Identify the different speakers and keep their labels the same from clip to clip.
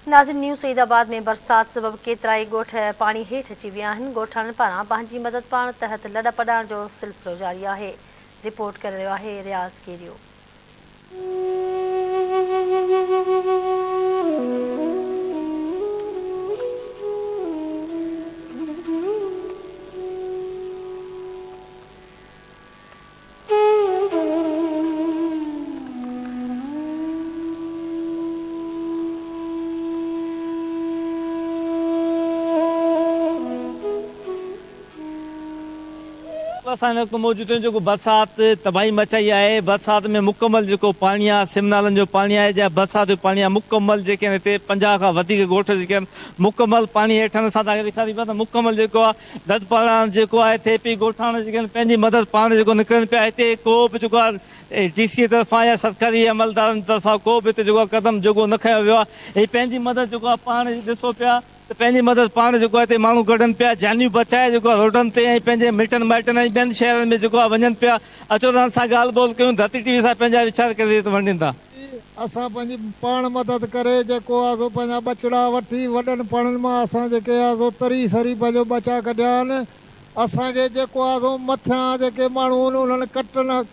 Speaker 1: नाज़रीन, न्यू सईदाबाद में बरसात सबब केतिराई ॻोठ पाणी हेठि अची विया आहिनि। ॻोठाणनि पारां पंहिंजी मदद पाण तहत लॾ पॾाइण जो सिलसिलो जारी आहे। रिपोर्ट करे रहियो आहे रियाज़ केरियो।
Speaker 2: मौजूद है जो बरसात तबाही मचाई है। बरसात में मुकम्मल जो पानी है, सिमनालन जो पानी है, या बरसात जो पानी है मुकम्मल जो 50 का वधिक ॻोठ मुकम्मल पानी हेठनि सां तव्हांखे ॾेखारी पिया त मुकम्मल जेको आहे दद पाण जेको आहे थिए पई। ॻोठाण पंहिंजी मदद पाण जेको निकिरनि पिया। हिते को बि जेको आहे DC तरफ़ां या सरकारी अमलदारनि तरफ़ां को बि हिते जेको क़दम जेको न खयो वियो आहे। हीअ पंहिंजी मदद जेको आहे पाण ॾिसो पिया त पंहिंजी मदद पाण जेको आहे हिते माण्हू कढनि पिया, जानियूं बचाए जेको आहे रोडनि ते ऐं पंहिंजे मिटनि माइटनि ऐं ॿियनि शहरनि में जेको आहे वञनि पिया। अचो त सां ॻाल्हि ॿोल कयूं। धरती TV सां पंहिंजा वीचार करे वञनि था।
Speaker 3: असां पंहिंजी पाण मदद करे जेको आहे सो पंहिंजा बचड़ा वठी वॾनि पाणनि मां असां जेके आहे सो तरी सरी पंहिंजो बचा कढिया आहिनि। असांखे जेको आहे सो मथियां जेके माण्हू आहिनि उन्हनि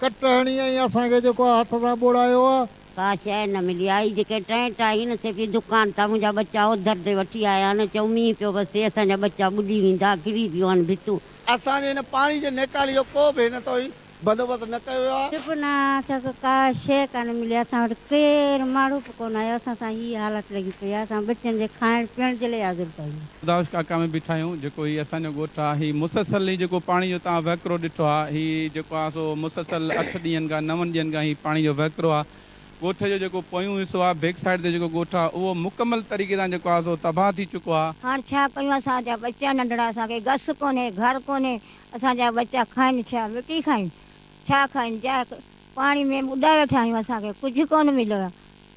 Speaker 3: कट हणी ऐं असांखे जेको आहे हथ सां ॿोड़ायो आहे।
Speaker 4: का शइ न मिली आई। जेके टेंट आई न थिए पई दुकान तां मुंहिंजा बच्चा उधर ते वठी आया आहिनि। चऊं मींहुं पियो बसि असांजा बच्चा ॿुॾी वेंदा, किरी पियो आहिनि भितूं।
Speaker 5: असांजे हिन पाणी जे निकाली जो को बि न बंदोबस्तु न कयो आहे।
Speaker 4: सिर्फ़ न असांखे का शइ कान मिली। असां वटि केरु माण्हू बि कोन आयो। असां सां हीअ हालत लॻी पई आहे। असां बच्चनि जे खाइण पीअण जे लाइ हाज़िर कयूं।
Speaker 6: दाऊश काका में बीठा आहियूं। जेको हीउ असांजो ॻोठ आहे, हीउ मुसलसल ई जेको पाणी जो तव्हां वहिकिरो ॾिठो आहे, हीउ जेको आहे सो मुसलसल 8 ॾींहंनि खां 9 ॾींहंनि खां हीउ पाणी जो वहिकिरो आहे। ॻोठ जो जेको पोयूं हिसो आहे, बैक साइड ते जेको ॻोठ आहे, उहो मुकमल तरीक़े सां जेको आहे सो तबाह थी चुको आहे।
Speaker 4: हाणे छा कयूं? असांजा बच्चा नंढड़ा, असांखे घस कोन्हे, घर कोन्हे। असांजा बच्चा खाइनि छा? रोटी खाइनि छा? खाइनि जा पाणी में ॿुॾाए वेठा आहियूं। असांखे कुझु कोन मिलियो आहे।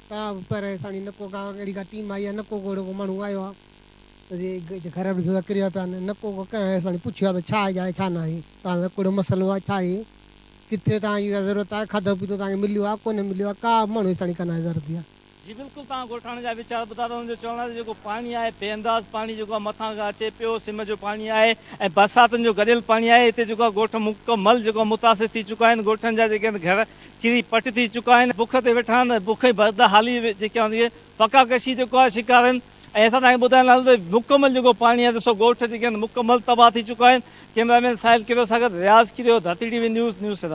Speaker 7: का परेशानी न को गांव अहिड़ी का टीम आई आहे, न को अहिड़ो माण्हू आयो आहे त घर बि ॾिसो किरिया पिया आहिनि। न को कंहिं असां पुछियो आहे त छा आहे छा न आहे, तव्हां कहिड़ो मसइलो आहे, छा आहे, किथे तव्हांजी ज़रूरत आहे, खाधो पीतो तव्हांखे मिलियो आहे कोन मिलियो आहे, का माण्हू असांजी कान ज़रूरत आहे।
Speaker 2: जी बिल्कुलु, तव्हां ॻोठाणे जा वीचार ॿुधा था। चवण आहे जेको पाणी आहे बेअंदाज़ पाणी जेको आहे मथां खां अचे पियो। सिम जो पाणी आहे ऐं बरसातुनि जो गॾियल पाणी आहे। हिते जेको आहे ॻोठ मुकमल जेको मुतासिर थी चुका आहिनि। ॻोठनि जा जेके घर किरी पट थी चुका आहिनि। बुख ते वेठा आहिनि। बुख बर्द हाली जेके आहे पका कशी जेको आहे शिकार आहिनि। ऐं असां तव्हांखे ॿुधाइण लाइ त मुकमल जेको पाणी आहे ॾिसो ॻोठ जेके आहिनि मुकमल तबाह थी चुका आहिनि। कैमरामैन साहिल किरो सां गॾु रियाज़ किरो, धरती TV न्यूज़ सैदाबाद।